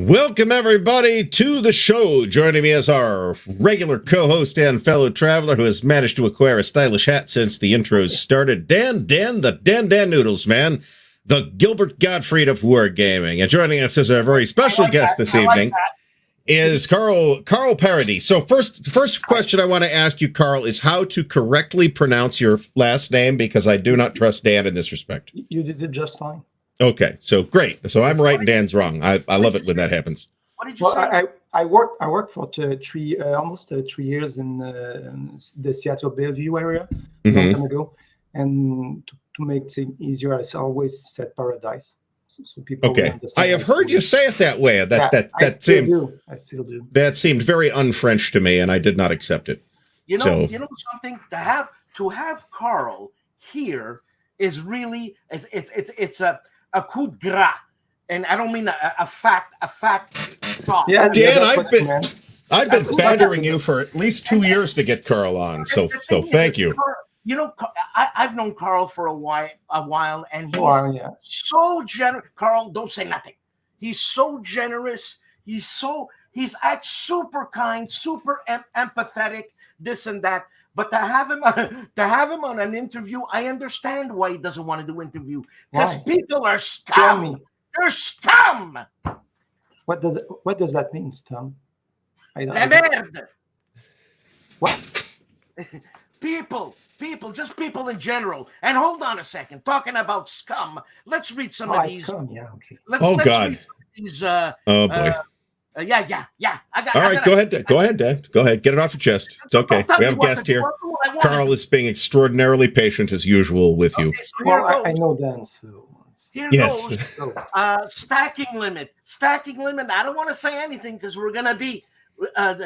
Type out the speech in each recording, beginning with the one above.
Welcome, everybody, to the show. Joining me as our regular co-host and fellow traveler who has managed to acquire a stylish hat since the intros started, Dan Noodles, man, the Gilbert Gottfried of Wargaming. And joining us as our very special guest this evening is Carl Paradis. So first question I want to ask you, Carl, is how to correctly pronounce your last name, because I do not trust Dan in this respect. You did it just fine. Okay, so great. So I'm right and Dan's wrong. I love it when that happens. What did you say? I worked for almost 3 years in the Seattle Bellevue area a long time ago, and to make things easier, I always said Paradis. So people I have heard you say it that way. I still do. That seemed very un-French to me, and I did not accept it. You know something, to have Carl here is really it's a coup de grace, and I don't mean a fact thought. Yeah, Dan, I've been badgering you for at least 2 years to get Carl on, so thank you. You know, I've known Carl for a while, and he's so generous. Carl, don't say nothing. He's so generous. He's acts super kind, super empathetic, this and that. But to have him on an interview, I understand why he doesn't want to do interview, because people are scum. They're scum. What does that mean, scum? La merde. What? People, just people in general. And hold on a second, talking about scum, let's read some of these. Scum, yeah, okay. God. Read some of these, oh boy. Yeah. All right, go ahead, Dan. Go ahead, get it off your chest. It's okay. We have a guest here. Carl is being extraordinarily patient as usual with you. So well, I know Dan, so here goes. Stacking limit. I don't want to say anything because we're gonna be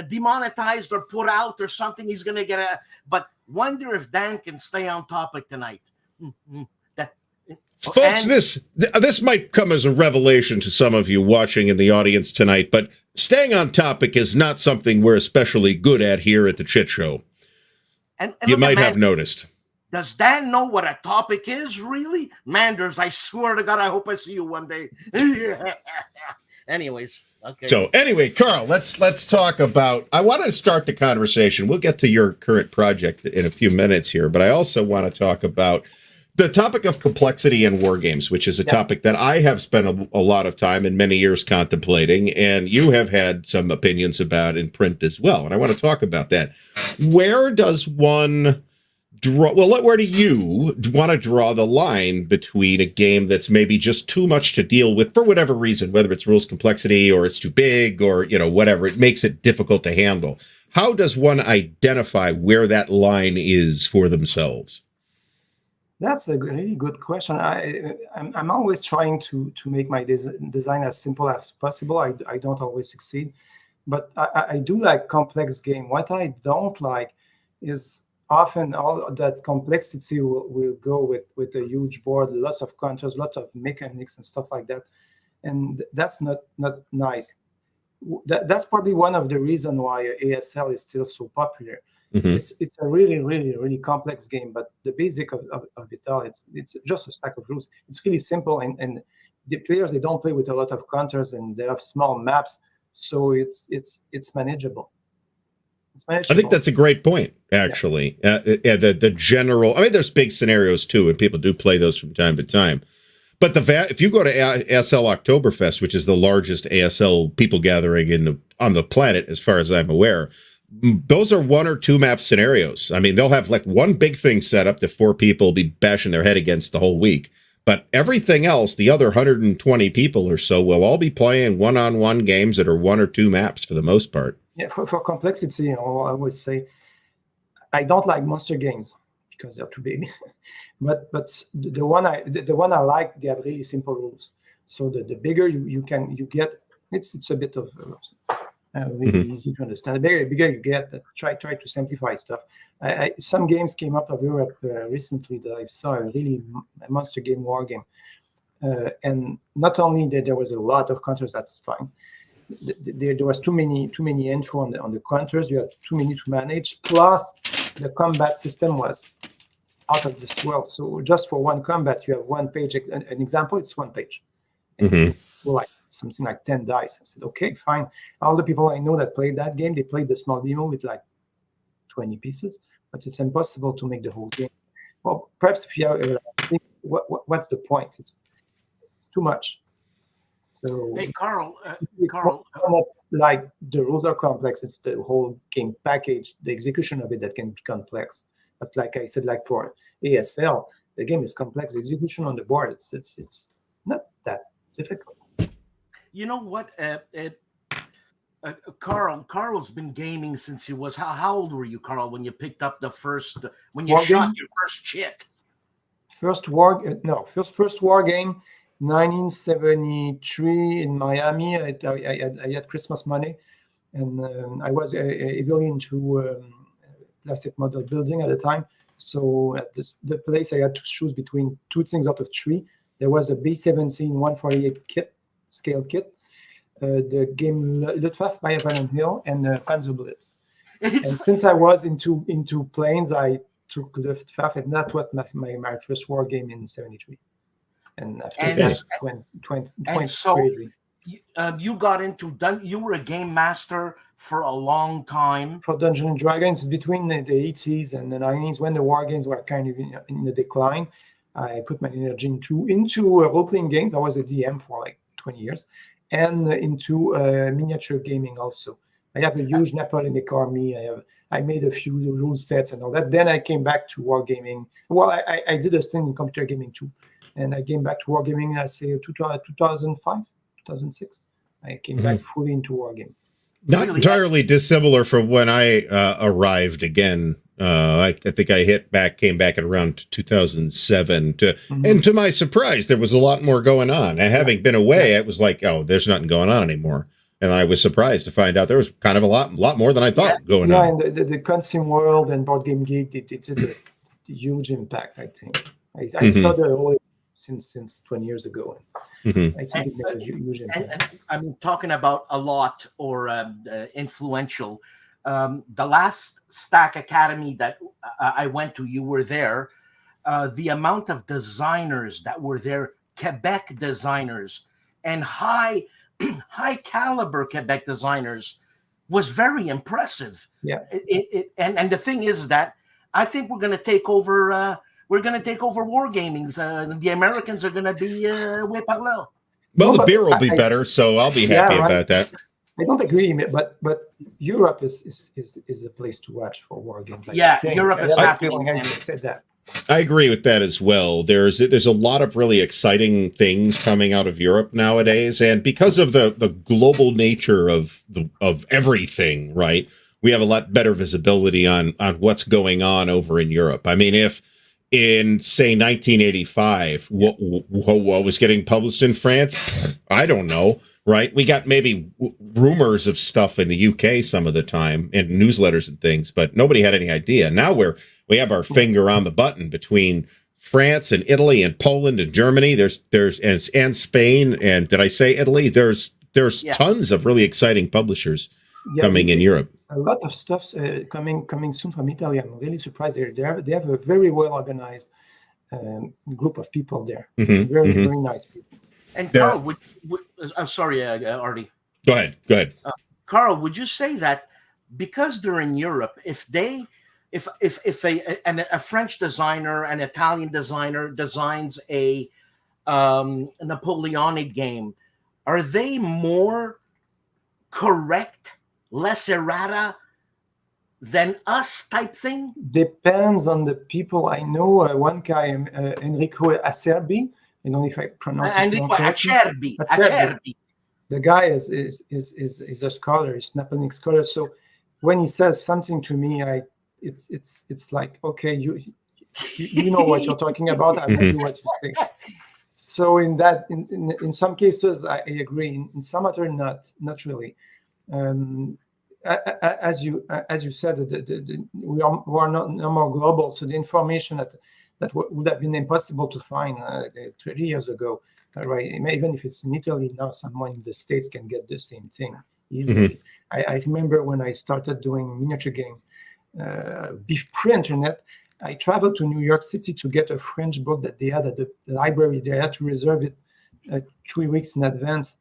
demonetized or put out or something. He's gonna get but wonder if Dan can stay on topic tonight. Folks, this might come as a revelation to some of you watching in the audience tonight, but staying on topic is not something we're especially good at here at the CHIT Show. And you might have noticed. Does Dan know what a topic is, really? Manders, I swear to God, I hope I see you one day. Anyways, okay. So anyway, Carl, let's talk about, I want to start the conversation. We'll get to your current project in a few minutes here, but I also want to talk about the topic of complexity in war games, which is a topic that I have spent a lot of time and many years contemplating, and you have had some opinions about in print as well. And I want to talk about that. Where does one draw? Well, where do you want to draw the line between a game that's maybe just too much to deal with for whatever reason, whether it's rules complexity or it's too big or, whatever, it makes it difficult to handle? How does one identify where that line is for themselves? That's a really good question. I'm always trying to make my design as simple as possible. I don't always succeed, but I do like complex game. What I don't like is often all that complexity will go with a huge board, lots of counters, lots of mechanics and stuff like that, and that's not nice. That's probably one of the reasons why ASL is still so popular. Mm-hmm. It's a really, really, really complex game, but the basic of it all, it's just a stack of rules. It's really simple, and the players, they don't play with a lot of counters, and they have small maps, so it's manageable. It's manageable. I think that's a great point, actually. The general, there's big scenarios too, and people do play those from time to time. But if you go to ASL Oktoberfest, which is the largest ASL people gathering on the planet, as far as I'm aware, those are 1 or 2 map scenarios. They'll have like one big thing set up that 4 people will be bashing their head against the whole week. But everything else, the other 120 people or so, will all be playing one-on-one games that are 1 or 2 maps for the most part. Yeah, for complexity, I always say I don't like monster games because they're too big. but the one I like, they have really simple rules. So the bigger you get, it's a bit of really easy to understand. The bigger you get, try to simplify stuff. Some games came up of Europe recently that I saw, a really monster game, war game, and not only that there was a lot of counters, that's fine. There was too many info on the counters. You had too many to manage. Plus, the combat system was out of this world. So just for one combat, you have one page. An example, it's one page. Mm-hmm. Like something like 10 dice. I said, okay, fine. All the people I know that played that game, they played the small demo with like 20 pieces, but it's impossible to make the whole game. Well, perhaps if you have, what's the point? It's too much. So, hey, Carl, like the rules are complex. It's the whole game package, the execution of it that can be complex. But like I said, like for ASL, the game is complex. The execution on the board, it's not that difficult. You know what? Carl's been gaming since he was. How old were you, Carl, when you picked up when you shot your first CHIT? First war game, 1973 in Miami. I had Christmas money, and I was heavily into plastic model building at the time. So at the place, I had to choose between two things out of three. There was a B-17 148 scale kit, the game Luftwaffe by Avalon Hill, and Panzer Blitz. And since I was into planes, I took Luftwaffe, and that was my first war game in '73. And after that, went so crazy. You got into you were a game master for a long time. For Dungeons and Dragons, between the 80s and the 90s, when the war games were kind of in the decline, I put my energy into role-playing games. I was a DM for like 20 years, and into miniature gaming also. I have a huge Napoleonic army. I made a few rule sets and all that. Then I came back to wargaming. Well, I did a thing in computer gaming too, and I came back to wargaming. I say 2005, 2006. I came back fully into wargaming. Not entirely dissimilar from when I arrived again. I think I came back at around 2007. And to my surprise, there was a lot more going on. And having been away, it was like, oh, there's nothing going on anymore. And I was surprised to find out there was kind of a lot more than I thought going on. Yeah, and the Consim World and Board Game Geek, it did a huge impact, I think. I saw the whole since 20 years ago. I think it made a huge impact. And I'm talking about a lot or influential. The last Stack Academy that I went to, you were there. The amount of designers that were there, Quebec designers, and high caliber Quebec designers, was very impressive. Yeah. And the thing is that I think we're going to take over. We're going to take over wargaming. The Americans are going to be way below. Well, the beer will be better, so I'll be happy about that. I don't agree, but Europe is a place to watch for war games. Europe is happening. I said that. I agree with that as well. There's a lot of really exciting things coming out of Europe nowadays, and because of the global nature of everything, right? We have a lot better visibility on what's going on over in Europe. I mean, if in say 1985, what was getting published in France, I don't know. Right. We got maybe rumors of stuff in the UK some of the time in newsletters and things, but nobody had any idea. Now we have our finger on the button between France and Italy and Poland and Germany. There's and Spain. And did I say Italy? There's tons of really exciting publishers coming in Europe. A lot of stuff's coming soon from Italy. I'm really surprised. They have a very well organized group of people there. Very nice people. And Carl, I'm sorry, Artie. Go ahead. Carl, would you say that because they're in Europe, if a French designer, an Italian designer designs a Napoleonic game, are they more correct, less errata than us type thing? Depends on the people. I know one guy, Enrico Acerbi. I don't know if I pronounce his name correctly. Acerbi. The guy is a scholar. He's Napoleonic scholar. So when he says something to me, it's like, okay, you know what you're talking about. I know what you say. So in in some cases I agree. In some other not really. As you said, we are no more global. So the information that would have been impossible to find 30 years ago, right? Even if it's in Italy now, someone in the States can get the same thing easily. I remember when I started doing miniature game pre-internet, I traveled to New York City to get a French book that they had at the library. They had to reserve it 3 weeks in advance.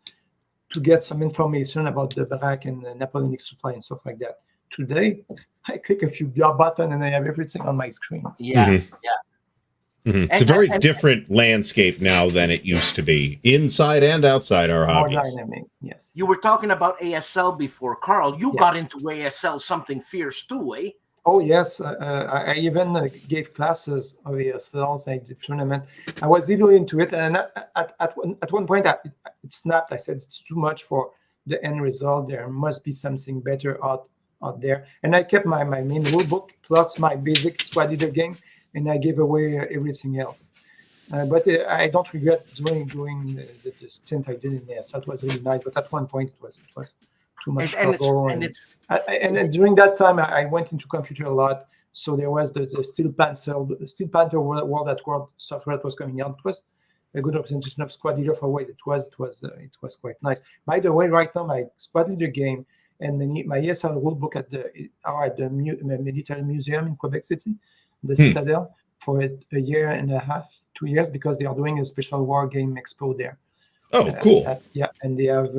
get some information about the Barak and the Napoleonic supply and stuff like that. Today, I click a few buttons and I have everything on my screen. Yeah, It's a very different landscape now than it used to be, inside and outside our hobbies. More dynamic, yes. You were talking about ASL before, Carl. You got into ASL something fierce too, eh? Oh yes, I even gave classes of ASLs. I did tournament. I was heavily into it, and at one point it snapped. I said it's too much for the end result. There must be something better out there. And I kept my main rule book plus my basic squad leader game, and I gave away everything else. But I don't regret doing the stint I did in ASL. It was really nice. But at one point it was too much trouble. And during that time, I went into computer a lot. So there was the Steel Panther World at World software that was coming out. It was a good representation of Squad Leader for what it was. It was quite nice. By the way, right now my Squad Leader game and my ESL rulebook are at the Military Museum in Quebec City, the Citadel, for a year and a half, 2 years, because they are doing a special war game expo there. Oh, cool. And they have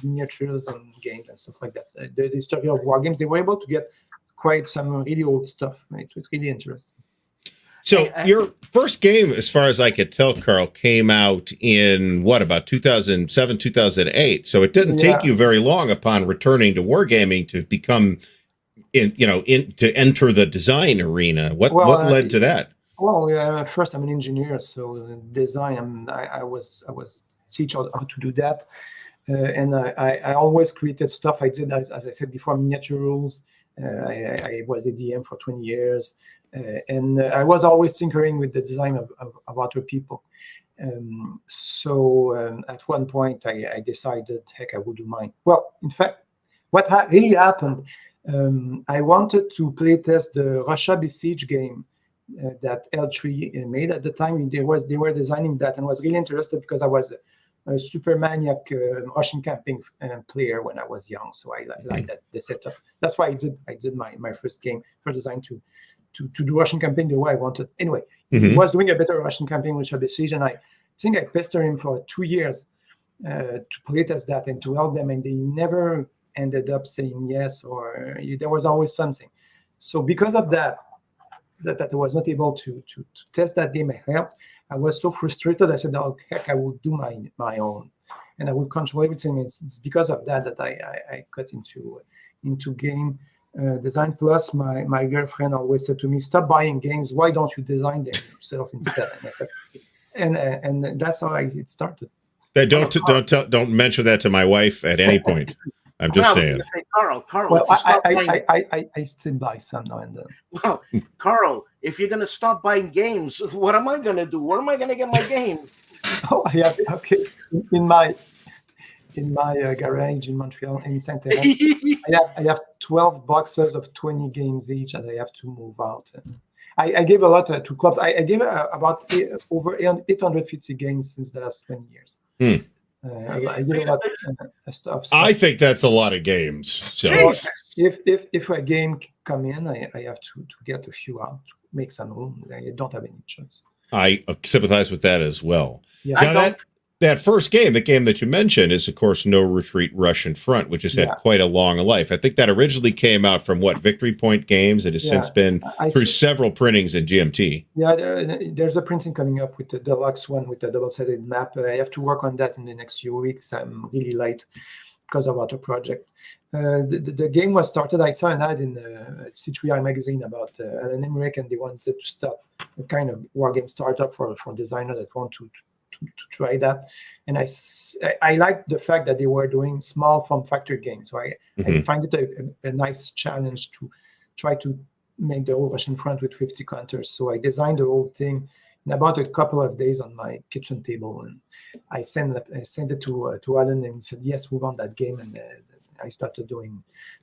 miniatures and games and stuff like that. The history of war games, they were able to get quite some really old stuff. It was really interesting. So your first game, as far as I could tell, Carl, came out in about 2007, 2008. So it didn't take you very long upon returning to wargaming to become to enter the design arena. What led to that? Well, first I'm an engineer, so design. I was teach how to do that, and I always created stuff. I did, as I said before, miniature rules. I was a DM for 20 years, and I was always tinkering with the design of other people. So at one point, I decided, heck, I would do mine. Well, in fact, what really happened, I wanted to play test the Russia Besiege game that L3 made at the time. They were designing that, and was really interested because I was a super maniac Russian camping player when I was young, so I like that the setup. That's why I did my first game, first design to do Russian campaign the way I wanted. Anyway, he was doing a better Russian campaign with Besiege, and I think I pestered him for 2 years to play test that and to help them, and they never ended up saying yes, or there was always something. So because of that I was not able to test that game. I was so frustrated. I said, "Oh heck, I will do my own, and I will control everything." It's because of that I got into game design. Plus, my girlfriend always said to me, "Stop buying games. Why don't you design them yourself instead?" And I said, and that's how it started. Don't mention that to my wife at any point. I'm just saying. Carl, well, I still buy some now and then. Well, Carl, if you're going to stop buying games, what am I going to do? Where am I going to get my game? Oh, yeah, okay. In my garage in Montreal, in Saint-Thérèse, I have 12 boxes of 20 games each, and I have to move out. I gave a lot to clubs. I gave about over 850 games since the last 20 years. I give a lot of stuff. I think that's a lot of games. So if a game come in, I have to get a few out, to make some room. I don't have any choice. I sympathize with that as well. Yeah. Now, that first game, the game that you mentioned, is, of course, No Retreat Russian Front, which has had quite a long life. I think that originally came out from, Victory Point Games. It has since been through several printings in GMT. Yeah, there's a printing coming up with the deluxe one with the double-sided map. I have to work on that in the next few weeks. I'm really late because of other project. The game was started. I saw an ad in C3I magazine about Alan Emmerich, and they wanted to start a kind of war game startup for designers that want to try that. And I like the fact that they were doing small form factor games. So I find it a nice challenge to try to make the whole Russian front with 50 counters. So I designed the whole thing in about a couple of days on my kitchen table, and I sent it to Alan, and he said, "Yes, we want that game." And I started doing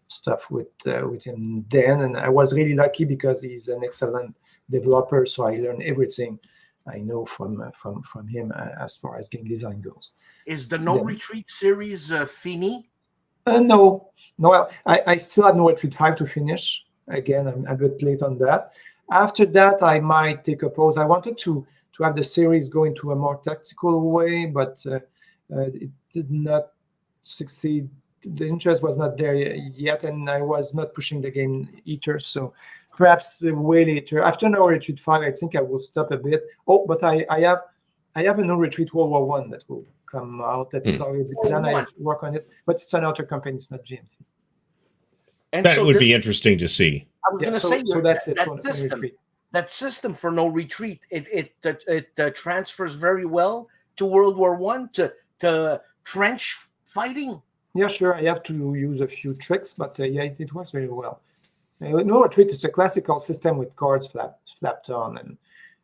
stuff with him then, and I was really lucky because he's an excellent developer. So I learned everything I know from him as far as game design goes. Is the No Retreat series fini? No. Well, I still have No Retreat 5 to finish. Again, I'm a bit late on that. After that, I might take a pause. I wanted to have the series go into a more tactical way, but it did not succeed. The interest was not there yet, and I was not pushing the game either. So perhaps way later, after No Retreat 5, I think I will stop a bit. Oh, but I have a No Retreat World War One that will come out. That is already planned. I work on it, but it's another company. It's not GMT. And that would be interesting to see. I was going to say, so that's it. That system for No Retreat, it transfers very well to World War One, to trench fighting. Yeah, sure. I have to use a few tricks, but yeah, it works very well. No Retreat is a classical system with cards flapped on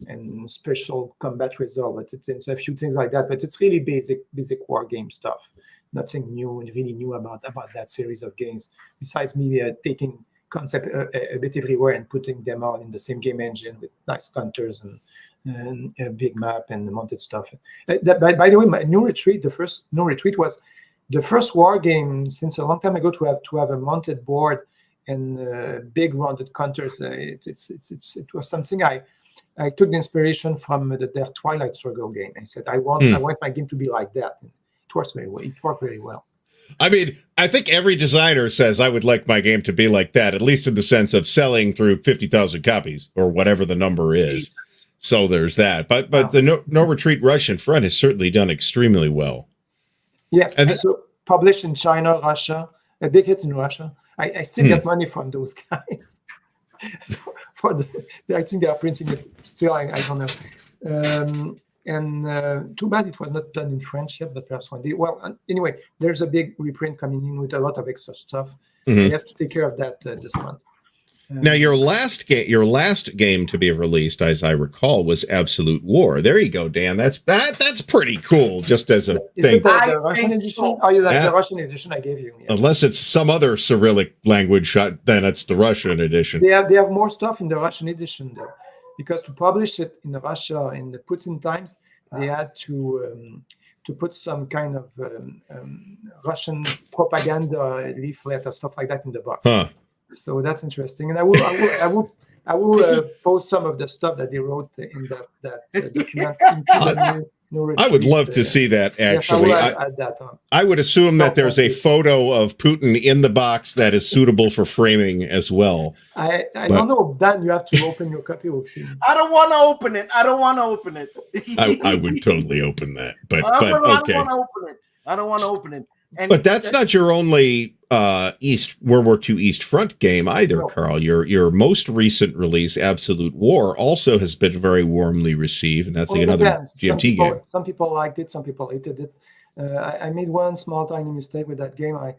and special combat result. But it's a few things like that. But it's really basic war game stuff. Nothing new and really new about that series of games. Besides me taking concept a bit everywhere and putting them all in the same game engine with nice counters and a big map and mounted stuff. By the way, my No Retreat, the first No Retreat was the first war game since a long time ago to have a mounted board and big rounded counters. It was something I took the inspiration from their Twilight Struggle game. I said I want my game to be like that. And it works very well. It worked very well. I mean, I think every designer says I would like my game to be like that, at least in the sense of selling through 50,000 copies or whatever the number is. Jesus. So there's that. But the No Retreat Russian front has certainly done extremely well. Yes, and so published in China, Russia, a big hit in Russia. I still get money from those guys. I think they are printing it still. I don't know. And too bad it was not done in French yet, but perhaps one day. Well, anyway, there's a big reprint coming in with a lot of extra stuff. I have to take care of that this month. Now, your last game to be released, as I recall, was Absolute War. There you go, Dan. That's pretty cool. Just as a Is thing. It the Russian edition? So. Oh, yeah, that's the Russian edition I gave you. Yeah. Unless it's some other Cyrillic language, then it's the Russian edition. They have more stuff in the Russian edition, though, because to publish it in Russia in the Putin times, they had to put some kind of Russian propaganda leaflet or stuff like that in the box. Huh. So that's interesting, and I will post some of the stuff that they wrote in that document. I would love to see that. Actually, yes, I will add that on. I would assume that there's a photo of Putin in the box that is suitable for framing as well. I don't know, Dan. You have to open your copy. We'll see. I don't want to open it. I I would totally open that, but okay. I don't want to open it. But that's not your only World War II East Front game either, no. Carl. Your most recent release, Absolute War, also has been very warmly received, and that's another GMT game. Some people liked it, some people hated it. I made one small tiny mistake with that game. I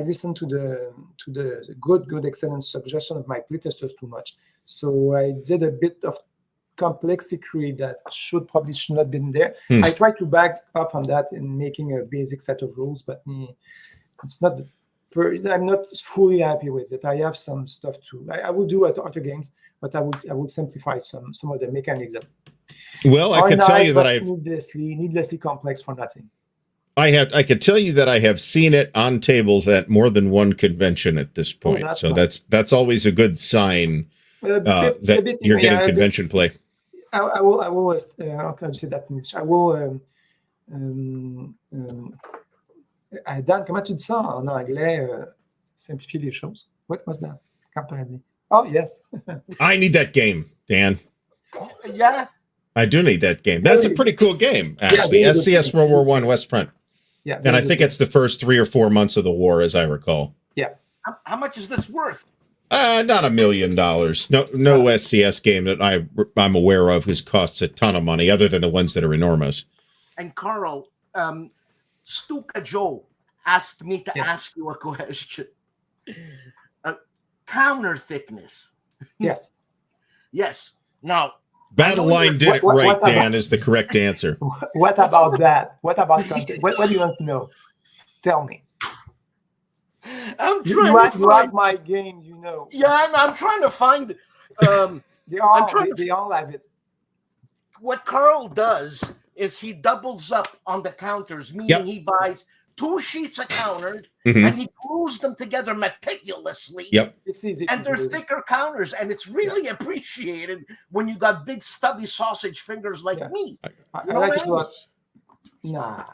listened to the good excellent suggestion of my playtesters too much, so I did a bit of complexity that should not have been there. I tried to back up on that in making a basic set of rules, but it's not. I'm not fully happy with it. I have some stuff to. I will do at other games, but I would simplify some of the mechanics. Well, I can tell you that I've needlessly complex for nothing. I can tell you that I have seen it on tables at more than one convention at this point. So nice. That's always a good sign that you're getting convention play. I will. How can I say that in English? I will. Dan, comment tu dis ça en anglais? Simplifier les choses. What was that? Paradis. Oh yes. I need that game, Dan. Yeah. I do need that game. That's a pretty cool game, actually. Yeah, SCS World War I West Front. Yeah. And I think it's the first 3 or 4 months of the war, as I recall. Yeah. How much is this worth? Not $1 million. No SCS game that I'm aware of whose costs a ton of money, other than the ones that are enormous. And Carl, Stuka Joe asked me to ask you a question. Counter thickness. Yes. Yes. Now, Battle Line did it right, Dan, is the correct answer. What about that? What about content? What do you want to know? Tell me. You like my game, you know. Yeah, I'm trying to find. They all have it. What Carl does is he doubles up on the counters, meaning he buys 2 sheets of counters and he glues them together meticulously. Yep, it's easy. And they're thicker counters, and it's really appreciated when you got big stubby sausage fingers like me. I like it a lot. Nah.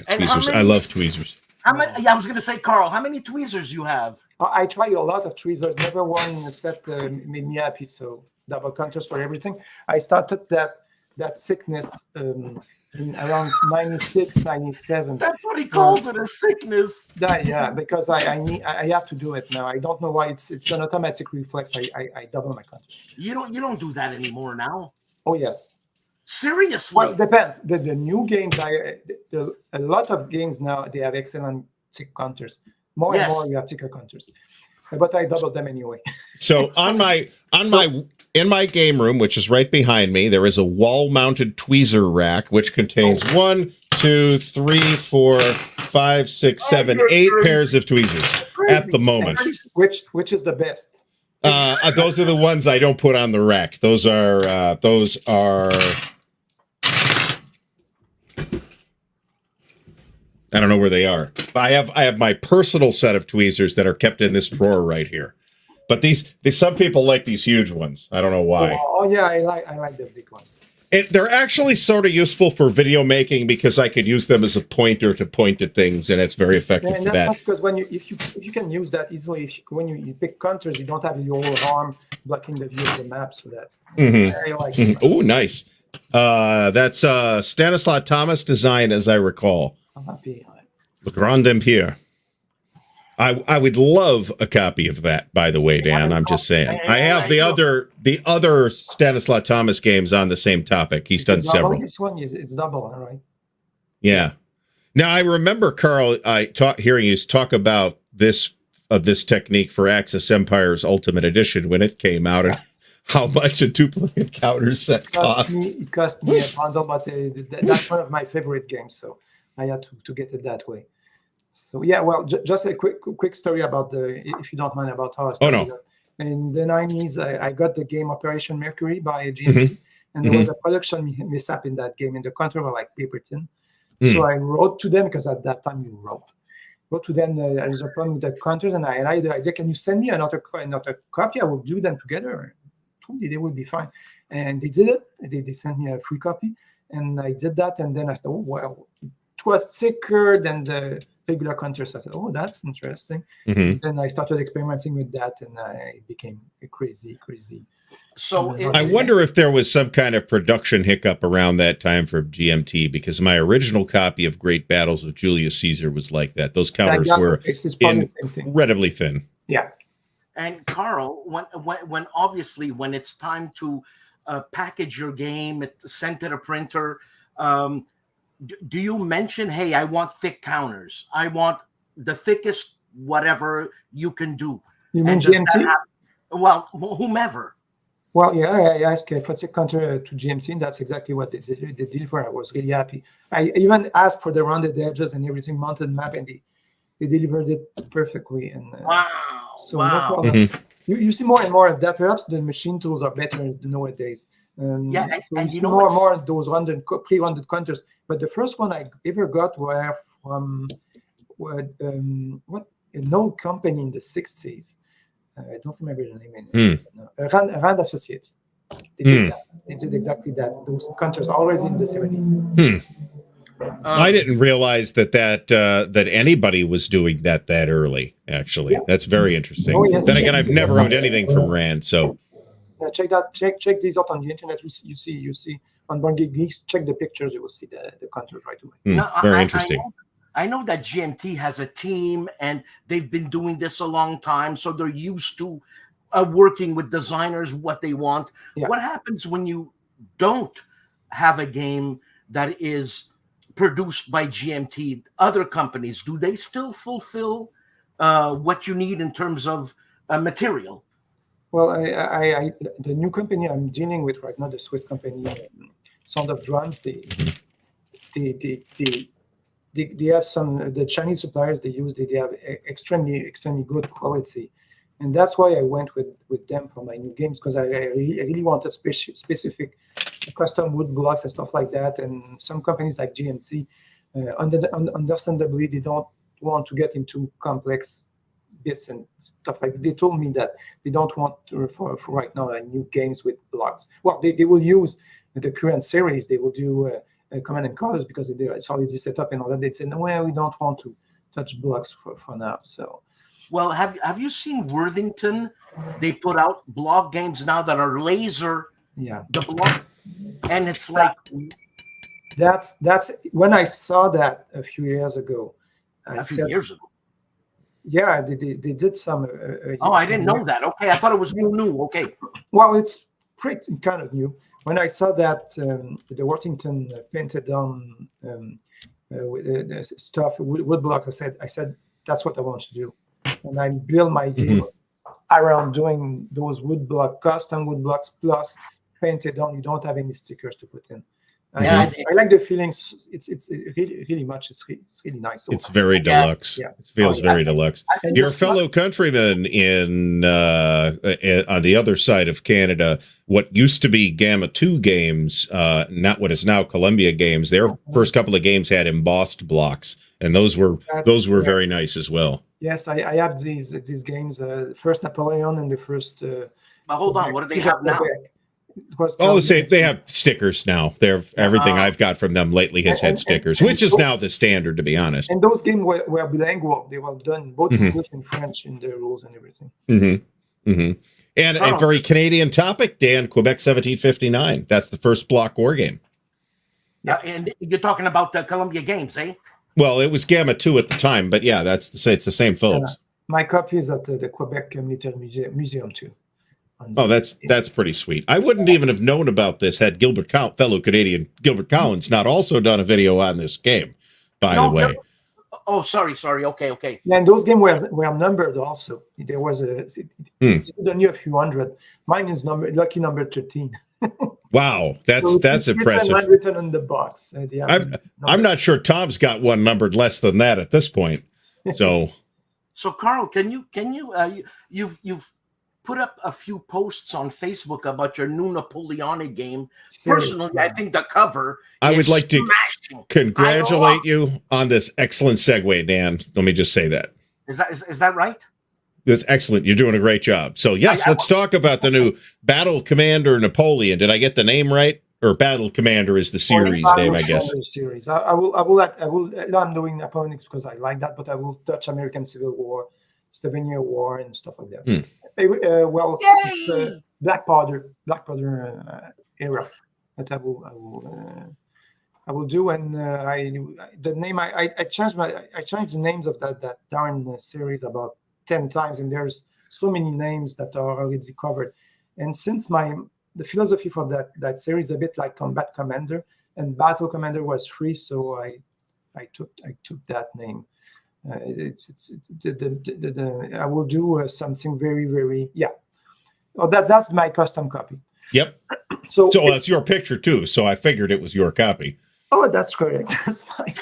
And tweezers. I love tweezers. How many? Yeah, I was going to say, Carl, how many tweezers you have? I try a lot of tweezers. Never one in a set made me happy. So double counters for everything. I started that sickness in around 96, 97. That's what he calls it, a sickness. Yeah, because I have to do it now. I don't know why. It's an automatic reflex. I double my counters. You don't do that anymore now. Oh yes. Seriously? Well, it depends. The new games, a lot of games now, they have excellent tick counters. More and more you have ticker counters, but I double them anyway. So in my game room, which is right behind me, there is a wall-mounted tweezer rack which contains 1, 2, 3, 4, 5, 6, 7, 8 pairs of tweezers at the moment. Which is the best? Those are the ones I don't put on the rack. Those are I don't know where they are. I have my personal set of tweezers that are kept in this drawer right here. But these some people like these huge ones. I don't know why. Oh yeah, I like the big ones. They're actually sort of useful for video making because I could use them as a pointer to point at things, and it's very effective for that. Not because if you can use that easily, when you pick counters, you don't have your arm blocking the view of the map, so that's I like it. Oh, nice. That's Stanislaw Thomas design, as I recall. I'm happy. Le Grand Empire. I would love a copy of that, by the way, Dan. I'm just saying. I have the other Stanislaw Thomas games on the same topic. He's done several. This one it's double, right? Yeah. Now I remember, Carl, hearing you talk about this technique for Axis Empire's Ultimate Edition when it came out, and how much a duplicate counter set cost. It cost me a bundle, but that's one of my favorite games, so I had to get it that way. So yeah, well, just a quick story about if you don't mind, about how I started. In the 90s, I got the game Operation Mercury by GMT, and there was a production mishap in that game, and the counter were like paper thin. So I wrote to them, because at that time you wrote to them, there's a problem with the counters, and I had the idea, can you send me another copy? I will glue them together. Totally, they will be fine. And they did it. They sent me a free copy, and I did that, and then I thought, oh, well, it was thicker than the regular counters. I said, oh, that's interesting. Then I started experimenting with that, and I became crazy. So I wonder if there was some kind of production hiccup around that time for GMT, because my original copy of Great Battles of Julius Caesar was like that. Those counters were incredibly thin. Yeah. And Carl, when obviously when it's time to package your game, send to the printer, do you mention, hey, I want thick counters. I want the thickest whatever you can do. You mean GMT? Well, whomever. Well, yeah, I asked for thick counter to GMT, and that's exactly what they did for. I was really happy. I even asked for the rounded edges and everything, mounted map, and they delivered it perfectly. And wow. So no problem. You see more and more of that. Perhaps the machine tools are better nowadays. So you see more and more of those pre-rounded counters. But the first one I ever got were from an old company in the 60s. I don't remember the name. Rand Associates. They did that. They did exactly that. Those counters always in the 70s. I didn't realize that anybody was doing that early. Actually, that's very interesting. Oh, yes, then again, I've never owned anything from Rand, so. Check that. Check these out on the internet. You see on Board Game Geeks. Check the pictures. You will see the counters right away. Very interesting. I know that GMT has a team, and they've been doing this a long time, so they're used to working with designers what they want. Yeah. What happens when you don't have a game that is produced by GMT? Other companies, do they still fulfill what you need in terms of material? Well, I the new company I'm dealing with right now, the Swiss company, Sound of Drums, they have some, the Chinese suppliers they have extremely good quality, and that's why I went with them for my new games, because I really wanted specific custom wood blocks and stuff like that. And some companies like GMC, understandably, they don't want to get into complex bits and stuff like that. They told me that they don't want for right now new games with blocks. Well, they will use the current series. They will do command and colors because it's already set up and all that. They said, no, well, we don't want to touch blocks for now. So, well, have you seen Worthington? They put out block games now that are laser. Yeah, the block, and it's like that's when I saw that a few years ago. A few years ago. Yeah, they did some. Oh, I didn't know that. Okay, I thought it was new. Okay. Well, it's pretty kind of new. When I saw that the Worthington painted on stuff wood blocks, I said that's what I want to do, and I built my game around doing those custom wood blocks plus painted on. You don't have any stickers to put in. I like the feelings. It's really much. It's really nice. So, it's very deluxe. Yeah. It feels very deluxe. Your fellow countrymen in on the other side of Canada, what used to be Gamma 2 games, not what is now Columbia Games. Their first couple of games had embossed blocks, and those were very nice as well. Yes, I have these games. First Napoleon and the first. But hold on, what do they have now? They have stickers now. Everything I've got from them lately has had stickers, which is now the standard, to be honest. And those games were bilingual. They were done both English and French in the rules and everything. And a very Canadian topic, Dan, Quebec 1759. That's the first block war game. Yeah, and you're talking about the Columbia Games, eh? Well, it was Gamma 2 at the time, but yeah, it's the same folks. My copy is at the Quebec Military Museum too. Oh, that's pretty sweet. I wouldn't even have known about this had fellow Canadian Gilbert Collins not also done a video on this game, by the way. Oh, sorry. Okay. Yeah, and those games were numbered also. There was only a few hundred. Mine is lucky number 13. Wow, that's impressive. Written on the box. I'm not sure Tom's got one numbered less than that at this point. So Carl, can you you've put up a few posts on Facebook about your new Napoleonic game. Personally, I think the cover I would like smashing. To congratulate you on this excellent segue, Dan. Let me just say that. Is that right? That's excellent. You're doing a great job. So yes, let's talk about the new Battle Commander Napoleon. Did I get the name right? Or Battle Commander is the series name, I guess. Series. I'm doing Napoleonics because I like that, but I will touch American Civil War, 7-Year War, and stuff like that. It's Black Powder era that I will do, and I changed the names of that darn series about 10 times, and there's so many names that are already covered. And since the philosophy for that series is a bit like Combat Commander, and Battle Commander was free, so I took that name. I will do something very, very that's my custom copy. Yep. So that's your picture too. So I figured it was your copy. Oh, that's correct. That's fine.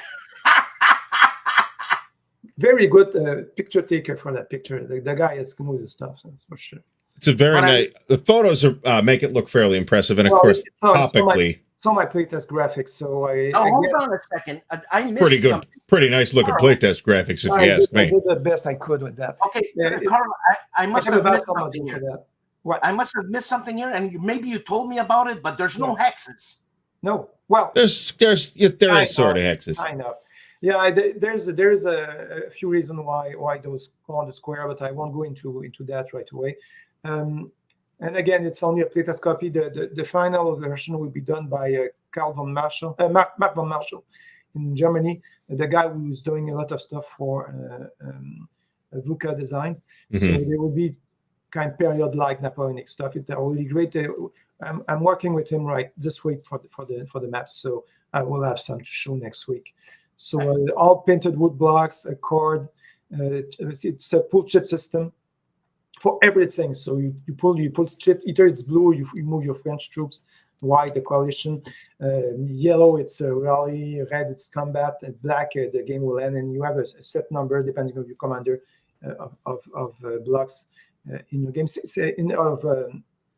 Very good picture taker for that picture. The guy is good with the stuff. That's for sure. It's a very nice. The photos make it look fairly impressive, and of course, topically. It's on my playtest graphics. So hold on a second. I missed pretty good, something. Pretty nice looking playtest graphics, if you ask me. I did the best I could with that. Okay, Carl, I must have missed something here. What? I must have missed something here, and maybe you told me about it, but there's no hexes. No. Well, there is sort of hexes. I know. Yeah, there's a few reasons why those go on the square, but I won't go into that right away. And again, it's only a playtest copy. The final version will be done by Mark von Marshall in Germany, the guy who's doing a lot of stuff for VUCA design. So there will be kind of period like Napoleonic stuff. It's really great. I'm working with him right this week for the maps, so I will have some to show next week. So all painted wood blocks, a cord. It's a pull chit system for everything. So you pull chit. Either it's blue, you move your French troops. White, the coalition. Yellow, it's a rally. Red, it's combat. And black, the game will end. And you have a set number depending on your commander of blocks in your game.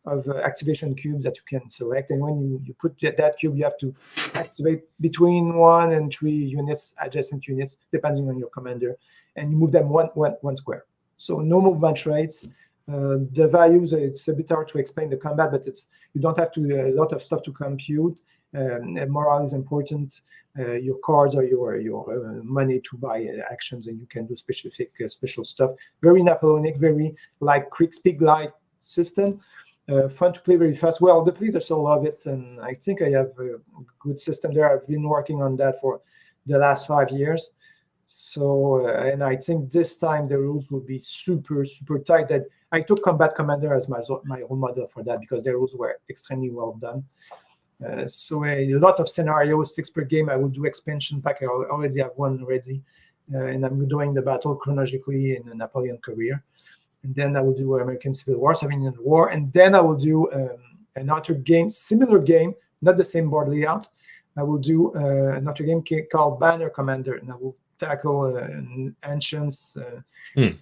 Of activation cubes that you can select, and when you put that cube, you have to activate between 1 and 3 units, adjacent units, depending on your commander, and you move them one square. So no movement rates. The values, it's a bit hard to explain the combat, but you don't have to a lot of stuff to compute, Morale is important. Your cards are your money to buy actions, and you can do special stuff. Very Napoleonic, very like Kriegspiel-like system. Fun to play, very fast. Well, the players all love it, and I think I have a good system there. I've been working on that for the last 5 years. So, and I think this time the rules will be super, super tight. That I took Combat Commander as my role model for that because the rules were extremely well done. So a lot of scenarios, 6 per game. I will do expansion pack. I already have one ready, and I'm doing the battle chronologically in the Napoleon career. And then I will do American Civil War, 7-Year War, and then I will do another game, similar game, not the same board layout. I will do another game called Banner Commander, and I will tackle ancients,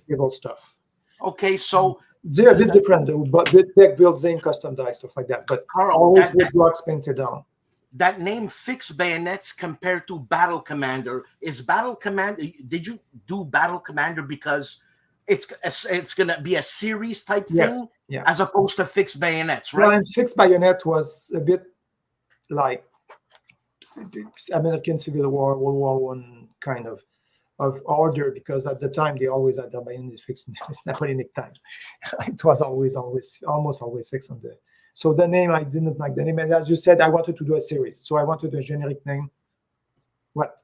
evil stuff. Okay, so they're a bit different though, but with deck building, custom dice, stuff like that. But Carl, always with blocks painted down. That name Fixed Bayonets compared to Battle Commander is Battle Commander. Did you do Battle Commander because it's going to be a series type thing, as opposed to Fixed Bayonets, right? Well, and Fixed Bayonet was a bit like American Civil War, World War I kind of order, because at the time they always had the bayonet fixed in Napoleonic times. It was almost always fixed on the. So the name, I didn't like the name, and as you said, I wanted to do a series, so I wanted a generic name. What?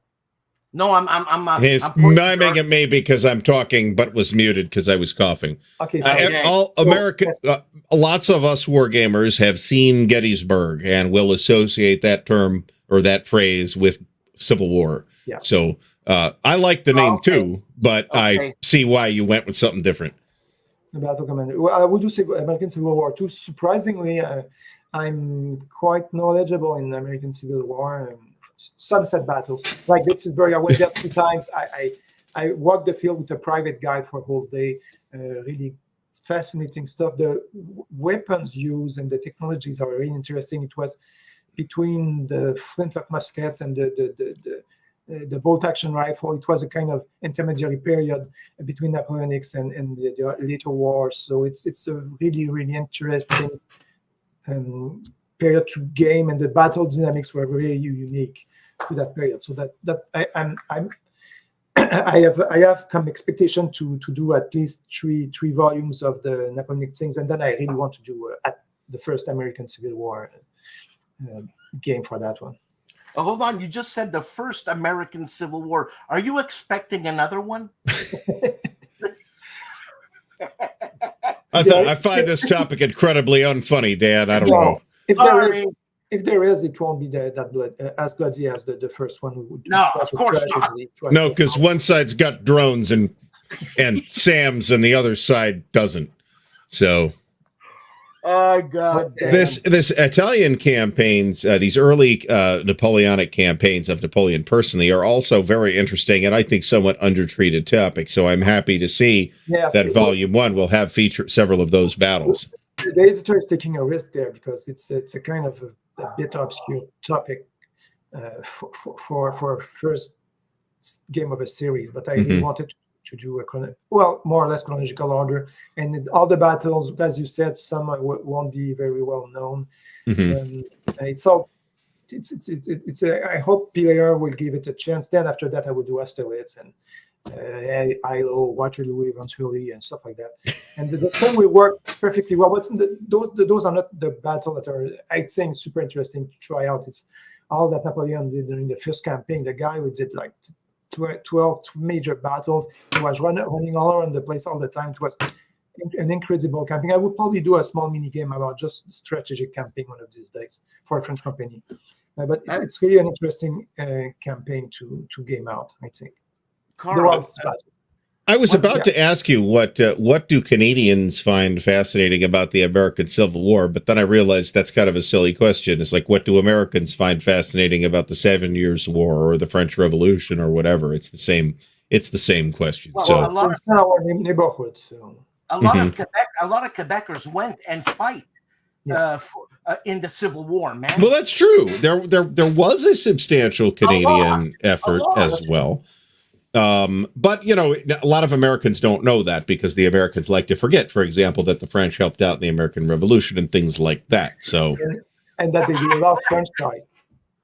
No, I'm He's miming at me because I'm talking, but was muted because I was coughing. Okay, lots of us wargamers have seen Gettysburg and will associate that term or that phrase with Civil War. Yeah. So I like the name too, but I see why you went with something different. Battle Commander. Well, I would do say American Civil War too. Surprisingly, I'm quite knowledgeable in American Civil War. Some set battles like Gettysburg. I went there 2 times. I walked the field with a private guide for a whole day. Really fascinating stuff. The weapons used and the technologies are really interesting. It was between the flintlock musket and the bolt-action rifle. It was a kind of intermediary period between Napoleonics and the later wars. So it's a really, really interesting period to game, and the battle dynamics were very unique to that period. So I have some expectation to do at least three volumes of the Napoleonic things, and then I really want to do at the first American Civil War game for that one. Oh, hold on, you just said the first American Civil War. Are you expecting another one? I find this topic incredibly unfunny, Dan. I don't know. If there is, it won't be as bloody as the first one. No, of course not. No, because one side's got drones and SAMs, and the other side doesn't. So. Oh God! This Italian campaigns, these early Napoleonic campaigns of Napoleon personally, are also very interesting and I think somewhat undertreated topics. So I'm happy to see that Volume 1 will have featured several of those battles. The editor is taking a risk there because it's a kind of a bit obscure topic for first game of a series, but I really wanted to do more or less chronological order, and all the battles, as you said, some won't be very well known. I hope PLR will give it a chance. Then after that, I will do Austerlitz and ILO, Waterloo eventually, and stuff like that. And the system will work perfectly well. But those are not the battle that are, I think, super interesting to try out. It's all that Napoleon did during the first campaign. The guy who did like 12 major battles. He was running all around the place all the time. It was an incredible campaign. I would probably do a small mini game about just strategic campaign one of these days for a French company. But it's really an interesting campaign to game out, I think. Carl, I was about to ask you what do Canadians find fascinating about the American Civil War, but then I realized that's kind of a silly question. It's like, what do Americans find fascinating about the 7 Years' War or the French Revolution or whatever? It's the same question. Well, so it's not our neighborhood. So a lot of Quebecers went and fight in the Civil War, man. Well, that's true. There was a substantial Canadian effort as well. But, a lot of Americans don't know that because the Americans like to forget, for example, that the French helped out in the American Revolution and things like that. So, and that they did a lot of French guys.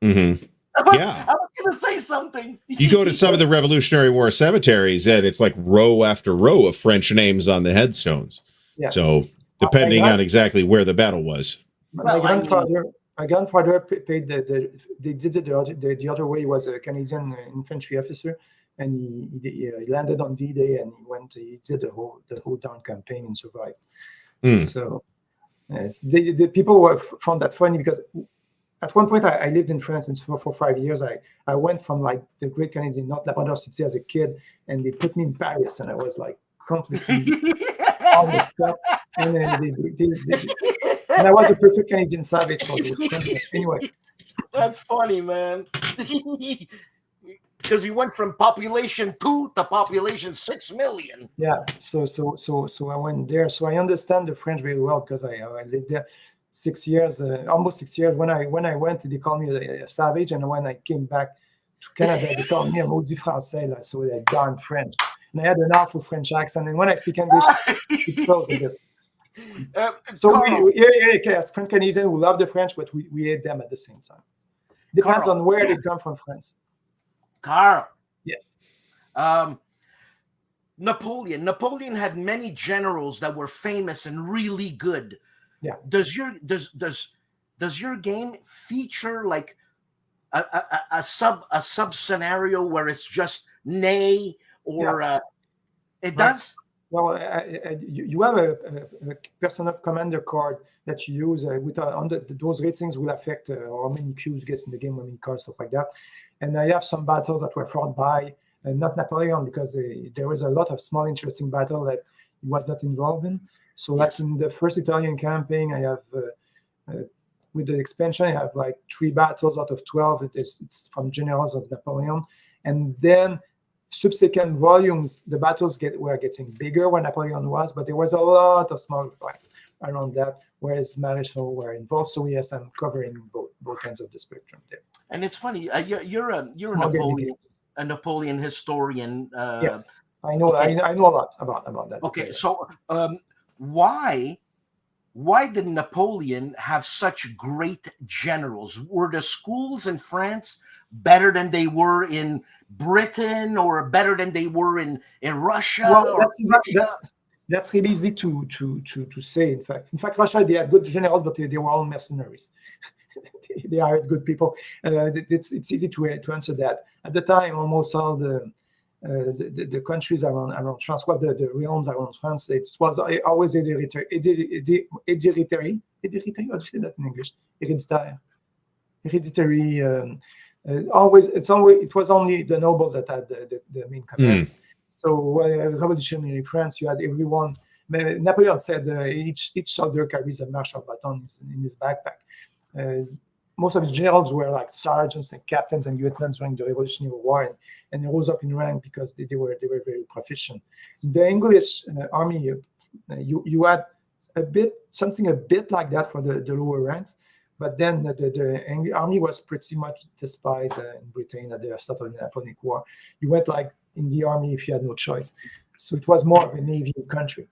Mm-hmm. Yeah. I was going to say something. You go to some of the Revolutionary War cemeteries, and it's like row after row of French names on the headstones. Yeah. So depending on exactly where the battle was. My grandfather paid they did it the other way. He was a Canadian infantry officer, and he landed on D-Day, and he did the whole down campaign and survived. So the people found that funny because at one point I lived in France for 5 years. I went from like the Great Canadian North Labrador City as a kid, and they put me in Paris, and I was like completely all mixed up. And then and I was the perfect Canadian savage for those French. Anyway, that's funny, man. Because you went from population 2 to population 6 million. Yeah. So I went there. So I understand the French very well because I lived there 6 years, almost 6 years. When I went, they called me a savage, and when I came back to Canada, they called me a maudit français, so that darn French. And I had an awful French accent, and when I speak English, it flows a bit. So as French Canadians, we love the French, but we hate them at the same time. Depends on where they come from, France. Carl. Yes. Napoleon had many generals that were famous and really good. Yeah. Does your game feature like a sub scenario where it's just nay or it does? Well, you have a personal commander card that you use those ratings will affect how many Qs gets in the game, how many cards, stuff like that. And I have some battles that were fought by not Napoleon because there was a lot of small interesting battle that he was not involved in. So like in the first Italian campaign, I have with the expansion, I have like 3 battles out of 12. It's from generals of Napoleon, and then subsequent volumes, the battles were getting bigger where Napoleon was, but there was a lot of small fight around that, whereas Maréchal were involved. So yes, I'm covering both ends of the spectrum there. And it's funny, you're a Napoleon historian. Yes, I know. Okay. I know a lot about that. Okay, so why did Napoleon have such great generals? Were the schools in France better than they were in Britain, or better than they were in Russia? Well, that's really easy to say. In fact, Russia, they had good generals, but they were all mercenaries. They hired good people. It's easy to answer that. At the time, almost all the countries around France, the realms around France, it was always hereditary. How do you say that in English? Hereditary. It was only the nobles that had the main commands. So revolutionary France, you had everyone. Napoleon said each soldier carries a martial baton in his backpack. Most of his generals were like sergeants and captains and lieutenants during the Revolutionary War, and they rose up in rank because they were very proficient. The English army, you had something a bit like that for the lower ranks, but then the army was pretty much despised in Britain at the start of the Napoleonic War. You went like in the army if you had no choice. So it was more of a navy country.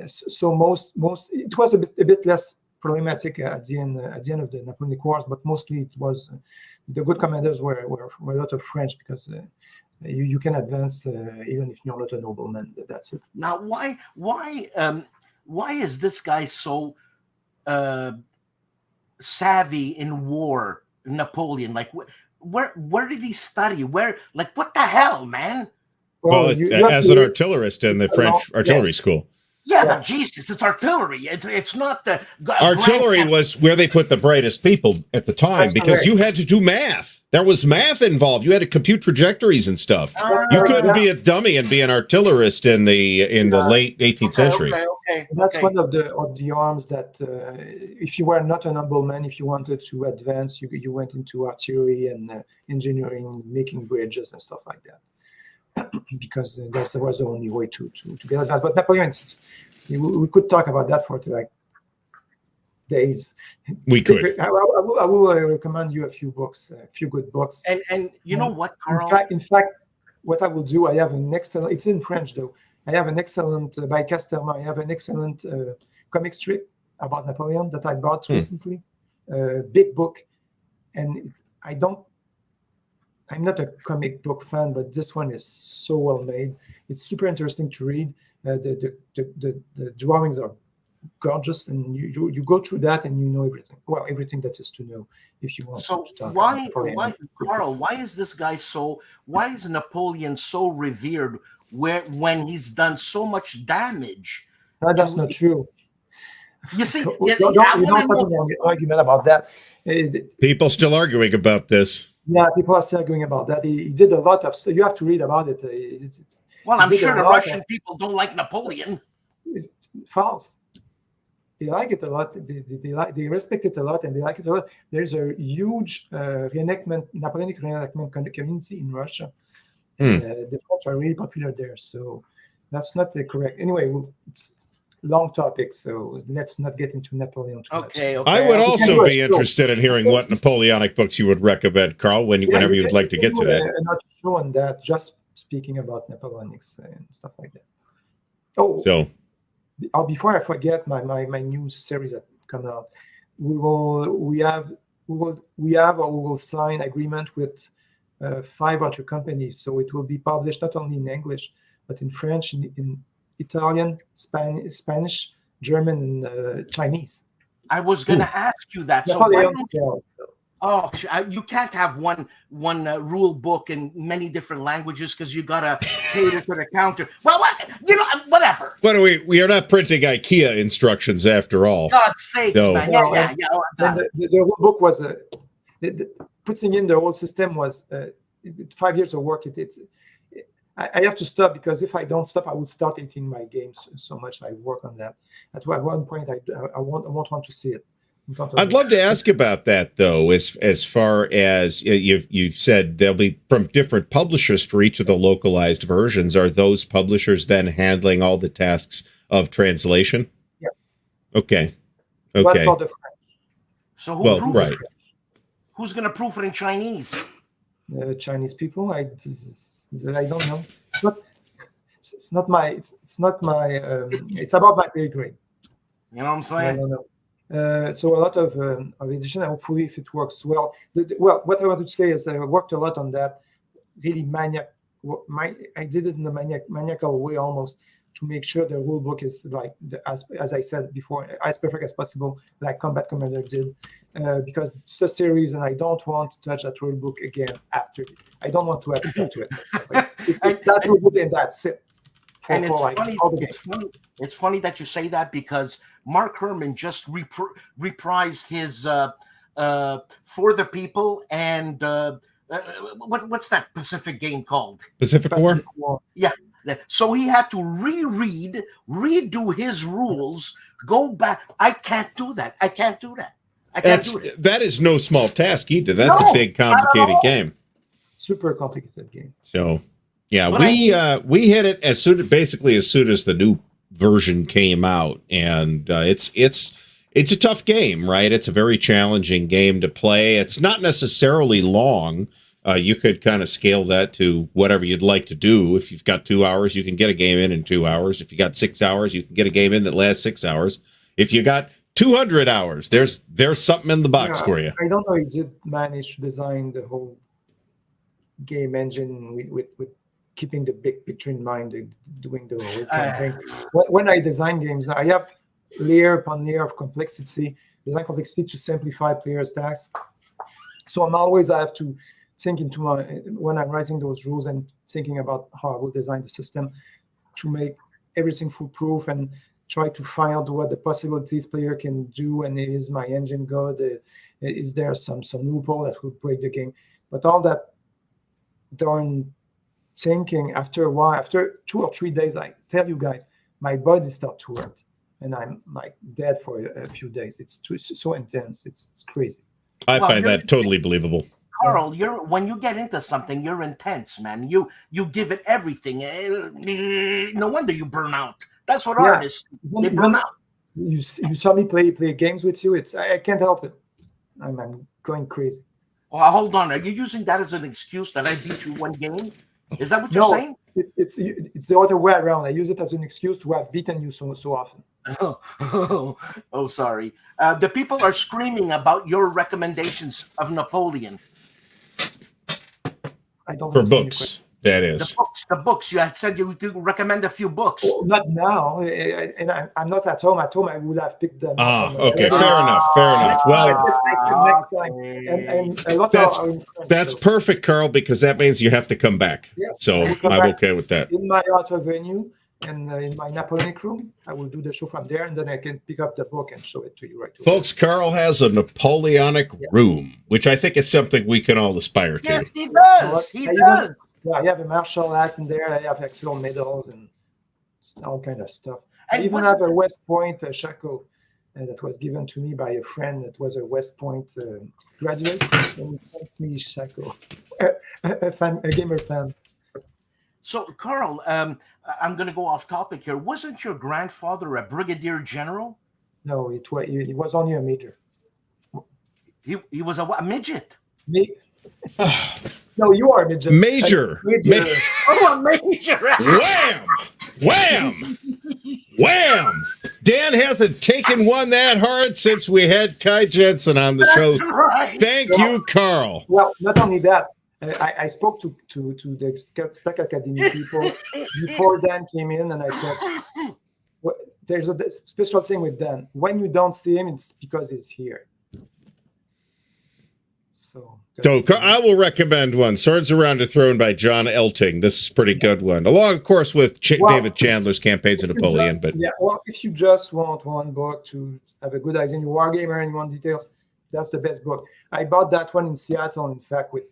So it was a bit less problematic at the end of the Napoleonic Wars, but mostly it was the good commanders were a lot of French because you can advance even if you're not a nobleman. That's it. Now, why is this guy so savvy in war, Napoleon? Like, where did he study? What the hell, man? Well, as an artillerist in the French artillery school. Yeah, but Jesus, it's artillery. It's not the artillery was where they put the brightest people at the time. That's because correct. You had to do math. There was math involved. You had to compute trajectories and stuff. You couldn't be a dummy and be an artillerist in the late 18th century. Okay. That's one of the arms that if you were not a nobleman, if you wanted to advance, you went into artillery and engineering, making bridges and stuff like that. Because that was the only way to get that. But Napoleon, we could talk about that for like days. We could. I will recommend you a few books, a few good books. And you know what, Carl? In fact, what I will do, I have an excellent. It's in French though. I have an excellent by Casterman. I have an excellent comic strip about Napoleon that I bought recently. Big book, and I'm not a comic book fan, but this one is so well made. It's super interesting to read. The drawings are gorgeous, and you go through that and you know everything. Well, everything that is to know if you want So to talk why, about Carl? Why is this guy so? Why is Napoleon so revered? When he's done so much damage? No, that's not true. You see, we don't have an argument about that. People still arguing about this. Yeah, people are still arguing about that. He did a lot of stuff. You have to read about it. Well, I'm sure the Russian people don't like Napoleon. False. They like it a lot. They respect it a lot, and they like it a lot. There's a huge Napoleonic reenactment community in Russia. The French are really popular there, so that's not correct. Anyway, it's long topic, so let's not get into Napoleon too much. Okay. I would also be interested in hearing what Napoleonic books you would recommend, Carl, whenever you'd like to get to that. Not show on that, just speaking about Napoleonics and stuff like that. Before I forget my new series that comes out, we will sign agreement with 5 other companies, so it will be published not only in English but in French, in Italian, Spanish, German, and Chinese. I was going to ask you that. You can't have one rule book in many different languages because you got to cater to the counter. Well, whatever. But we are not printing IKEA instructions after all. God's sakes, man. Yeah. The rule book was putting in the whole system was 5 years of work. I have to stop, because if I don't stop, I would start eating my games so much. I work on that. At one point, I won't want to see it. I'd love to ask about that, though, as far as you said, there'll be from different publishers for each of the localized versions. Are those publishers then handling all the tasks of translation? Yeah. Okay. But for the French. So who's going to proof it in Chinese? Chinese people. I don't know. It's not my. It's about my pay grade. You know what I'm saying? I don't know. So a lot of edition. Hopefully, if it works well. What I want to say is I worked a lot on that. Really maniac. I did it in a maniacal way almost, to make sure the rule book is like as I said before, as perfect as possible, like Combat Commander did. Because it's a series, and I don't want to touch that rule book again after. I don't want to add stuff to it. It's that rule book, and that's it. It's funny that you say that, because Mark Herman just reprised his For the People and what's that Pacific game called? Pacific War? Yeah. So he had to redo his rules, go back. I can't do that. That is no small task either. That's a big, complicated game. Super complicated game. So, yeah, we hit it as soon as the new version came out, and it's a tough game, right? It's a very challenging game to play. It's not necessarily long. You could kind of scale that to whatever you'd like to do. If you've got 2 hours, you can get a game in 2 hours. If you got 6 hours, you can get a game in that lasts 6 hours. If you got 200 hours, there's something in the box for you. I don't know. He did manage to design the whole game engine with keeping the big picture in mind, doing the whole campaign. When I design games, I have layer upon layer of complexity, design complexity to simplify players' tasks. So I have to think into when I'm writing those rules and thinking about how I will design the system to make everything foolproof, and try to find out what the possibilities player can do, and is my engine good? Is there some loophole that will break the game? But all that darn thinking, after a while, after 2 or 3 days, I tell you guys, my body starts to hurt, and I'm like dead for a few days. It's so intense. It's crazy. I find that totally believable. Carl, when you get into something, you're intense, man. You give it everything. No wonder you burn out. That's what artists, they burn out. You saw me play games with you. I can't help it. I'm going crazy. Well, hold on. Are you using that as an excuse that I beat you one game? Is that what you're saying? It's the other way around. I use it as an excuse to have beaten you so often. Oh, sorry. The people are screaming about your recommendations of Napoleon. I don't For understand books, that The is. books. The books. You had said you could recommend a few books. Oh, not now, and I'm not at home. At home, I would have picked them. Ah, up on okay, the fair enough, fair enough. Well, I said next time, and a lot That's- are in French. that's so. perfect, Carl, because that means you have to come back. Yes, So I will come I'm back okay with that. in my auto venue and in my Napoleonic room. I will do the show from there, and then I can pick up the book and show it to you right away. Folks, Carl has a Napoleonic room, which I think is something we can all aspire to. Yes, he does. He does. I have a martial arts in there. I have actual medals and all kind of stuff. I even have a West Point shako that was given to me by a friend that was a West Point graduate, and he sent me shako, a gamer fan. So, Carl, I'm going to go off topic here. Wasn't your grandfather a brigadier general? No, it was only a major. He was a midget. Me? No, you are a midget. Major. Oh, a major. Wham! Wham! Wham! Dan hasn't taken one that hard since we had Kai Jensen on the show. That's right. Thank you, Carl. Well, not only that, I spoke to the Stack Academy people before Dan came in, and I said, well, there's a special thing with Dan. When you don't see him, it's because he's here. So I will recommend one, Swords Around a Throne by John Elting. This is a pretty good one, along, of course, with David Chandler's Campaigns of Napoleon. Well, if you just want one book to have a good idea, and you're Wargamer and you want details, that's the best book. I bought that one in Seattle, in fact, with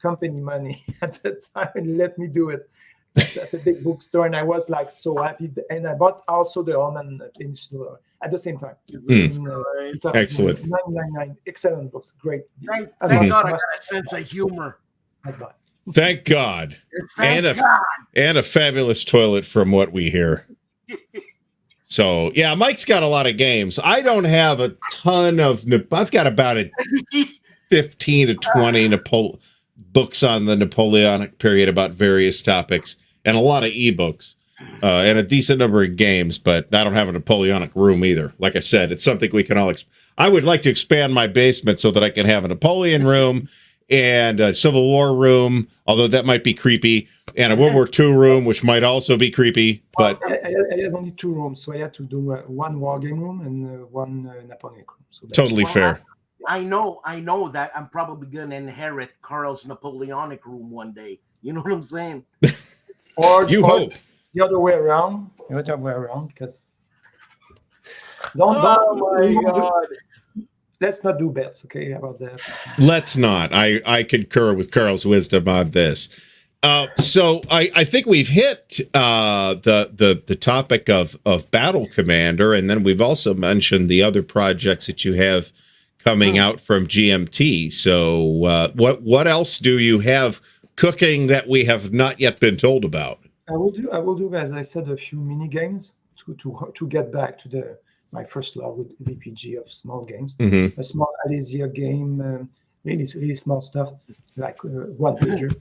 company money at the time, and let me do it at a big bookstore, and I was like so happy. And I bought also the Oman Peninsula at the same time. Excellent. 999, excellent books, great. Thank God I got a sense of humor. Thank God. Thank God. And a fabulous toilet from what we hear. So, yeah, Mike's got a lot of games. I don't have a ton of... I've got about 15 to 20 books on the Napoleonic period about various topics, and a lot of ebooks, and a decent number of games, but I don't have a Napoleonic room either. Like I said, it's something we can all... I would like to expand my basement so that I can have a Napoleon room and a Civil War room, although that might be creepy, and a World War II room, which might also be creepy. But I had only 2 rooms, so I had to do one Wargame room and one Napoleonic room. So totally fair. I know that I'm probably going to inherit Carl's Napoleonic room one day. You know what I'm saying? Or hope. The other way around. Because let's not do bets, okay, about that. Let's not. I concur with Carl's wisdom on this. So I think we've hit the topic of Battle Commander, and then we've also mentioned the other projects that you have coming out from GMT. So what else do you have cooking that we have not yet been told about? I will do, as I said, a few mini games to get back to my first love with VPG of small games. A small Alesia game, really small stuff like one pager.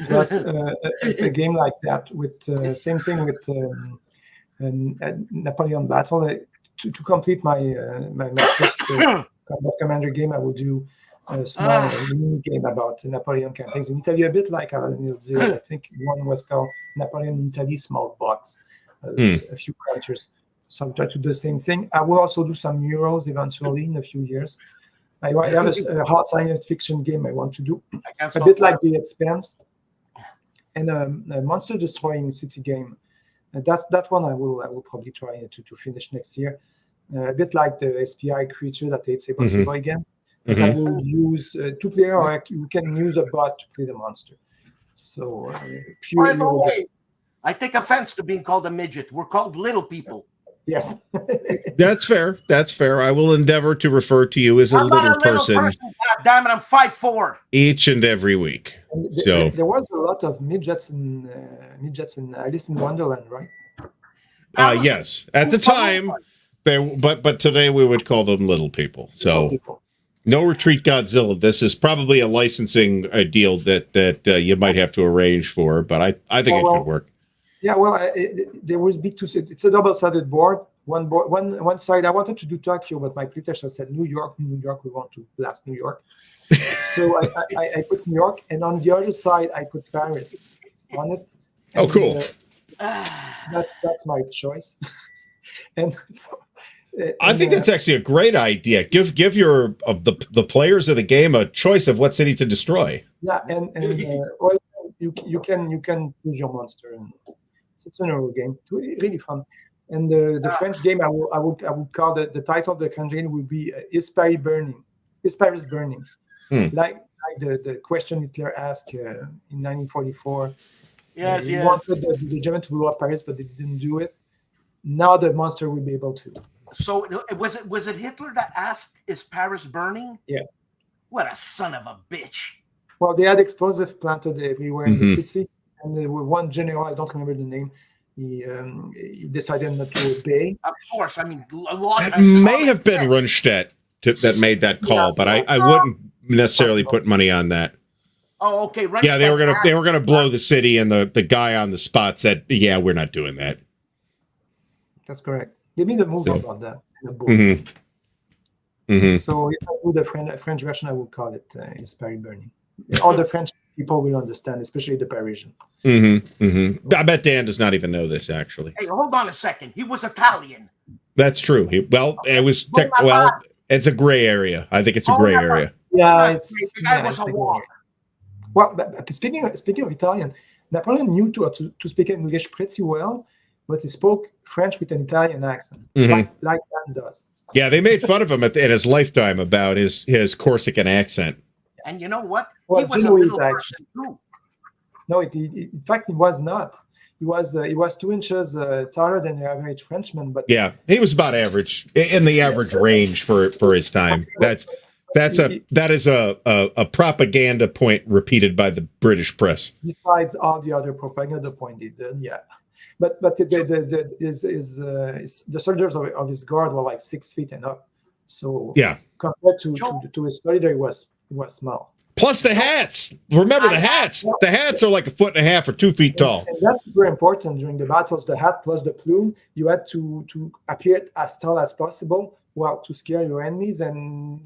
Plus a game like that with same thing with Napoleon Battle. To complete my first Combat Commander game, I will do a small mini game about Napoleon campaigns in Italy, a bit like Ardwulf. I think one was called Napoleon in Italy, small bots, a few characters. So I try to do the same thing. I will also do some Euros eventually in a few years. I have a hard science fiction game I want to do, a bit like The Expanse, and a monster destroying city game. That one I will probably try to finish next year. A bit like the SPI creature that hates able to go again. But I will use 2 player, or you can use a bot to play the monster. So by the way, I take offense to being called a midget. We're called little people. Yes. That's fair. That's fair. I will endeavor to refer to you as a little person. God damn it, I'm 5'4" each and every week. So there was a lot of midgets in Alice in Wonderland, right? Yes, at the time, but today we would call them little people. So no Retreat Godzilla. This is probably a licensing deal that you might have to arrange for, but I think it could work. Yeah, well, there will be 2 sets. It's a double-sided board, one side I wanted to do Tokyo, but my playtester said New York, we want to blast New York. So I put New York, and on the other side I put Paris on it. Oh, cool. That's my choice. And I think that's actually a great idea. Give your the players of the game a choice of what city to destroy. Yeah, and well, you can choose your monster, and it's an Euro game, really fun. And the French game, I would call the title of the French game would be Is Paris Burning? Is Paris Burning? Like the question Hitler asked in 1944. Yes, he wanted the German to blow up Paris, but they didn't do it. Now the monster will be able to. So was it Hitler that asked, "Is Paris burning?" Yes. What a son of a bitch! Well, they had explosive planted everywhere in the city, and there was one general, I don't remember the name. He decided not to obey. Of course, I mean, that may have been Rundstedt that made that call, but I wouldn't necessarily put money on that. Oh, okay. Rundstedt, yeah, they were gonna blow the city, and the guy on the spot said, "Yeah, we're not doing that." That's correct. They made a movie about that in a book. So if I do the French version, I would call it Is Paris Burning. All the French people will understand, especially the Parisian. I bet Dan does not even know this, actually. Hey, hold on a second. He was Italian. That's true. It was it's a gray area. I think it's a gray area. Yeah, the guy was a wall. Well, speaking of Italian, Napoleon knew to speak English pretty well, but he spoke French with an Italian accent, like Dan does. Yeah, they made fun of him in his lifetime about his Corsican accent. And you know what? Well, he was a little person too. No, in fact, he was not. He was 2 inches taller than the average Frenchman. But yeah, he was about average, in the average range for his time. That is a propaganda point repeated by the British press. Besides all the other propaganda point he did, yeah. But the soldiers of his guard were like 6 feet and up. So yeah, compared to his soldier, he was small. Plus the hats. Remember the hats. The hats are like 1.5 or 2 feet tall. And that's very important during the battles. The hat plus the plume, you had to appear as tall as possible, well, to scare your enemies, and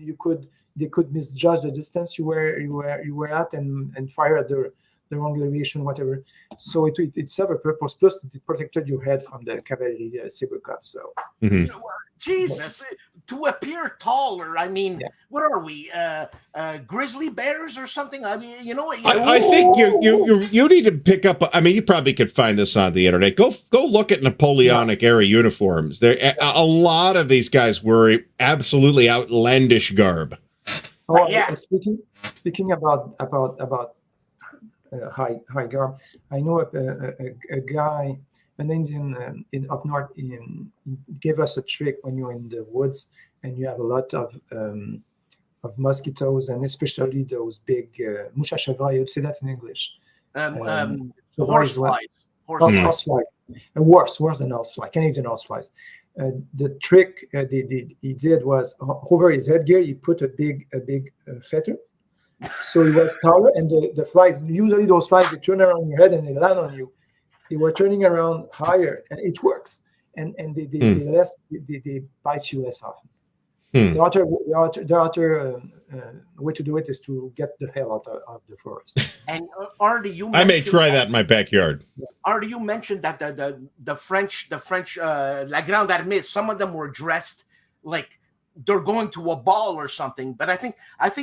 they could misjudge the distance you were at and fire at the wrong elevation, whatever. So it served a purpose. Plus, it protected your head from the cavalry saber cuts. So, Jesus, to appear taller. I mean, what are we, grizzly bears or something? I mean, you know, I think you need to pick up. I mean, you probably could find this on the internet. Go look at Napoleonic era uniforms. There, a lot of these guys were absolutely outlandish garb. Oh, yeah. Speaking about high garb, I know a guy, an Indian in up north. He gave us a trick when you're in the woods and you have a lot of mosquitoes, and especially those big mouche à chevreuil. You'd say that in English. Horse flies. Horse flies. And worse than horse flies. Canadian horse flies. The trick he did was over his headgear. He put a big feather. So he was taller, and the flies, usually those flies, they turn around your head and they land on you. They were turning around higher, and it works. And they bite you less often. The other way to do it is to get the hell out of the forest. And Artie, I may try that in my backyard. Artie, you mentioned that the French La Grande Armée, some of them were dressed like they're going to a ball or something. But I think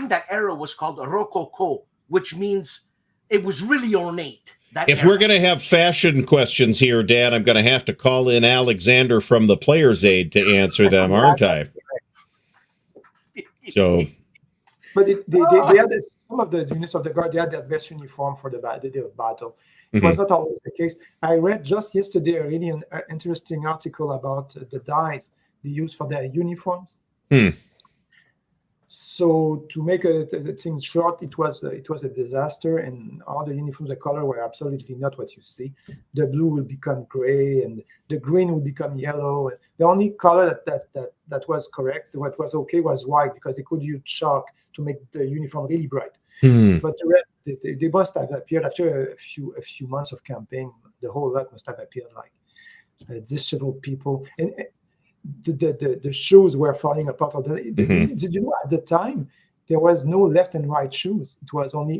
that era was called Rococo, which means it was really ornate. If we're going to have fashion questions here, Dan, I'm going to have to call in Alexander from the Player's Aid to answer them, aren't I? So, but they had some of the units of the guard. They had their best uniform for the day of battle. It was not always the case. I read just yesterday a really interesting article about the dyes they use for their uniforms. So to make things short, it was a disaster, and all the uniforms, the color were absolutely not what you see. The blue will become gray, and the green will become yellow. And the only color that was correct, what was okay, was white, because they could use chalk to make the uniform really bright. But the rest, they must have appeared after a few months of campaign. The whole lot must have appeared like disheveled people. And the shoes were falling apart. Did you know at the time there was no left and right shoes? It was only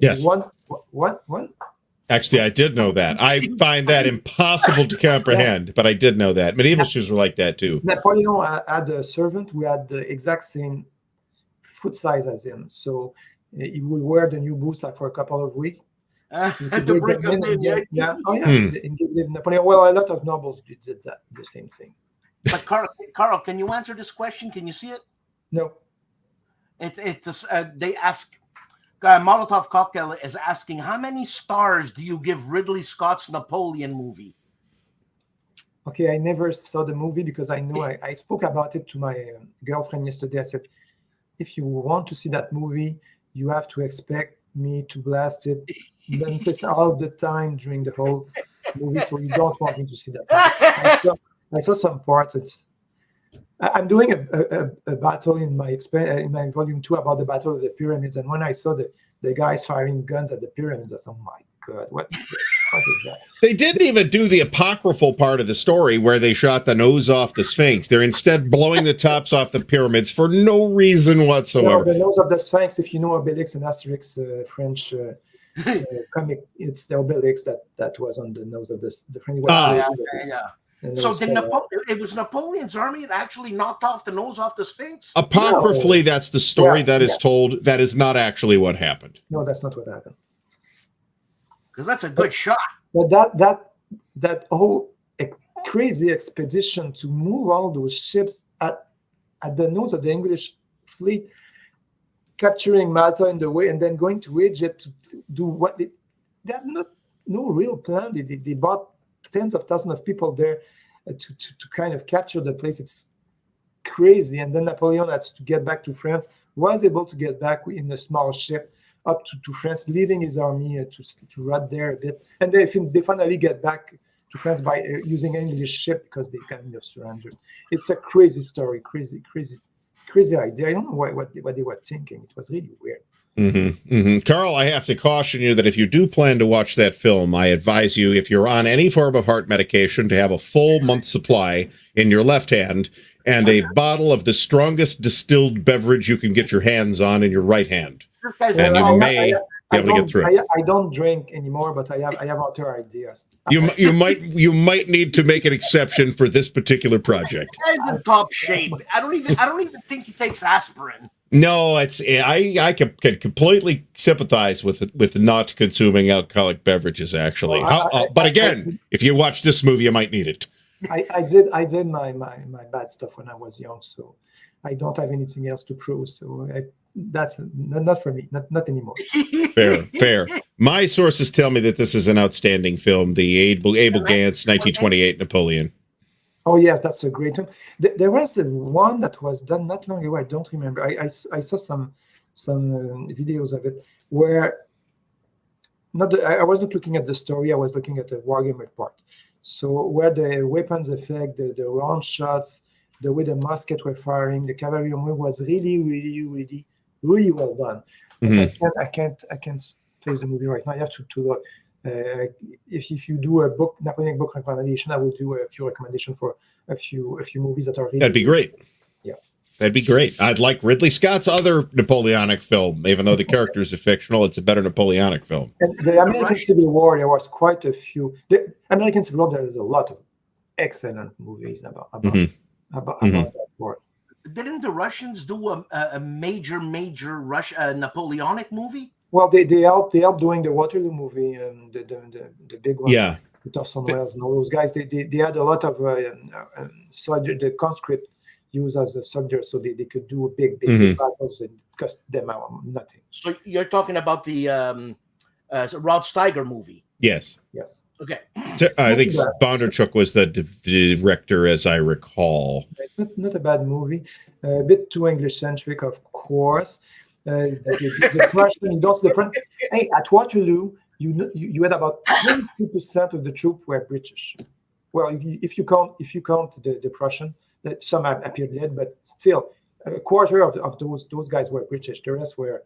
one. Actually, I did know that. I find that impossible to comprehend, but I did know that. Medieval shoes were like that too. Napoleon had a servant who had the exact same foot size as him, so he would wear the new boots like for a couple of weeks. To break up Napoleon. Well, a lot of nobles did that, the same thing. But Carl, can you answer this question? Can you see it? No. They ask. Molotov Cocktail is asking, how many stars do you give Ridley Scott's Napoleon movie? Okay, I never saw the movie because I know I spoke about it to my girlfriend yesterday. I said, if you want to see that movie, you have to expect me to blast it nonsense all the time during the whole movie, so you don't want me to see that. I saw some parts. I'm doing a battle in my volume 2 about the Battle of the Pyramids, and when I saw the guys firing guns at the pyramids, I thought, oh my God, what is that? They didn't even do the apocryphal part of the story where they shot the nose off the Sphinx. They're instead blowing the tops off the pyramids for no reason whatsoever. The nose of the Sphinx, if you know Obelix and Asterix French comic, it's the Obelix that was on the nose of the French. So it was Napoleon's army that actually knocked off the nose off the Sphinx? Apocryphally, that's the story that is told. That is not actually what happened. No, that's not what happened. Because that's a good shot. But that whole crazy expedition to move all those ships at the nose of the English fleet, capturing Malta in the way, and then going to Egypt to do what they had no real plan. They bought tens of thousands of people there to kind of capture the place. It's crazy. And then Napoleon had to get back to France, was able to get back in a small ship up to France, leaving his army to rot there a bit. And they finally get back to France by using an English ship because they kind of surrendered. It's a crazy story, crazy idea. I don't know what they were thinking. It was really weird. Carl, I have to caution you that if you do plan to watch that film, I advise you, if you're on any form of heart medication, to have a full month's supply in your left hand and a bottle of the strongest distilled beverage you can get your hands on in your right hand. And you may be able to get through it. I don't drink anymore, but I have other ideas. You might need to make an exception for this particular project. He's in top shape. I don't even think he takes aspirin. No, I can completely sympathize with not consuming alcoholic beverages. Actually, but again, if you watch this movie, you might need it. I did my bad stuff when I was young, so I don't have anything else to prove. So that's not for me, not anymore. Fair. My sources tell me that this is an outstanding film. The Abel Gance 1928 Napoleon. Oh yes, that's a great one. There was one that was done not long ago. I don't remember. I saw some videos of it where I was not looking at the story. I was looking at the Wargaming part. So where the weapons effect, the round shots, the way the musket were firing, the cavalry was really well done. I can't place the movie right now. I have to look. If you do a Napoleonic book recommendation, I will do a few recommendations for a few movies that are really. That'd be great. Yeah, that'd be great. I'd like Ridley Scott's other Napoleonic film, even though the characters are fictional. It's a better Napoleonic film. And the American Civil War, there was quite a few. The American Civil War, there is a lot of excellent movies about that war. Didn't the Russians do a major Napoleonic movie? Well, they helped doing the Waterloo movie and the big one. Yeah. With Orson Welles and all those guys. They had a lot of soldier, the conscript used as a soldier, so they could do big battles and cost them nothing. So you're talking about the Rod Steiger movie? Yes. Okay. So, I think Bondarchuk was the director, as I recall. It's not a bad movie. A bit too English-centric, of course. The Prussian, you don't see the French. Hey, at Waterloo, you had about 22% of the troops were British. Well, if you count the Prussian, that some appeared dead, but still a quarter of those guys were British. The rest were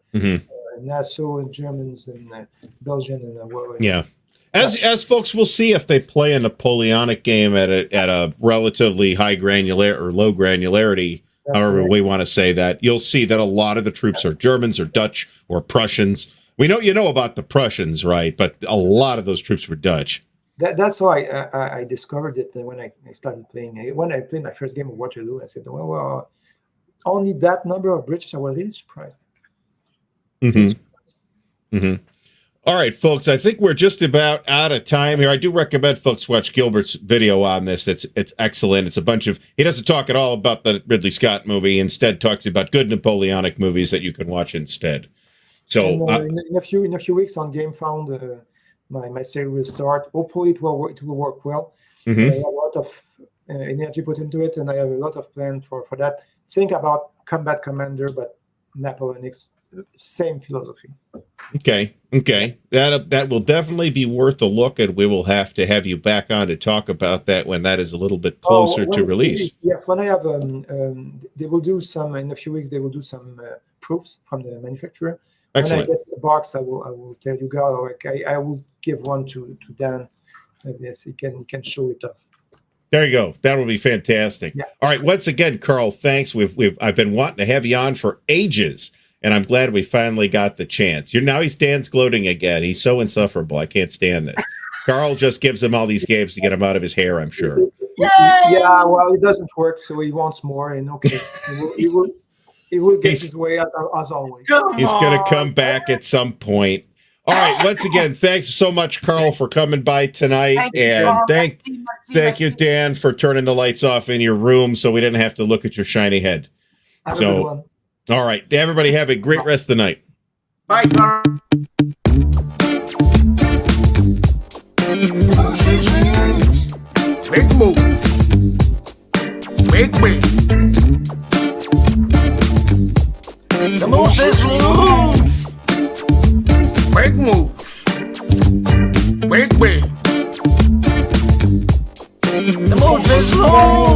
Nassau and Germans and Belgian and yeah. As folks will see if they play a Napoleonic game at a relatively high granular or low granularity, however we want to say that, you'll see that a lot of the troops are Germans or Dutch or Prussians. We know you know about the Prussians, right? But a lot of those troops were Dutch. That's why I discovered it when I started playing. When I played my first game of Waterloo, I said, well, only that number of British. I was really surprised. Mm-hmm. Mm-hmm. All right, folks, I think we're just about out of time here. I do recommend folks watch Gilbert's video on this. It's excellent. It's a bunch of, he doesn't talk at all about the Ridley Scott movie, instead talks about good Napoleonic movies that you can watch instead. So in a few weeks on GameFound, my series will start. Hopefully it will work well. Mm-hmm. I have a lot of energy put into it, and I have a lot of plans for that. Think about Combat Commander, but Napoleonic's same philosophy. Okay. That will definitely be worth a look, and we will have to have you back on to talk about that when that is a little bit closer to release. Yes, when I have they will do some in a few weeks. They will do some proofs from the manufacturer. Excellent. When I get the box, I will tell you guys. Like I will give one to Dan. Yes, he can show it off. There you go. That will be fantastic. Yeah. All right. Once again, Carl, thanks. I've been wanting to have you on for ages, and I'm glad we finally got the chance. He's Dan's gloating again. He's so insufferable. I can't stand this. Carl just gives him all these games to get him out of his hair, I'm sure. Yeah, well, it doesn't work, so he wants more, and okay, he will get his way as always. He's going to come back at some point. All right. Once again, thanks so much, Carl, for coming by tonight. Thank you, Dan, for turning the lights off in your room so we didn't have to look at your shiny head. Have a good one. All right. Everybody have a great rest of the night. Bye, Carl. Big move. Big win. The moose is loose. Big moves. Big win. The moose is loose.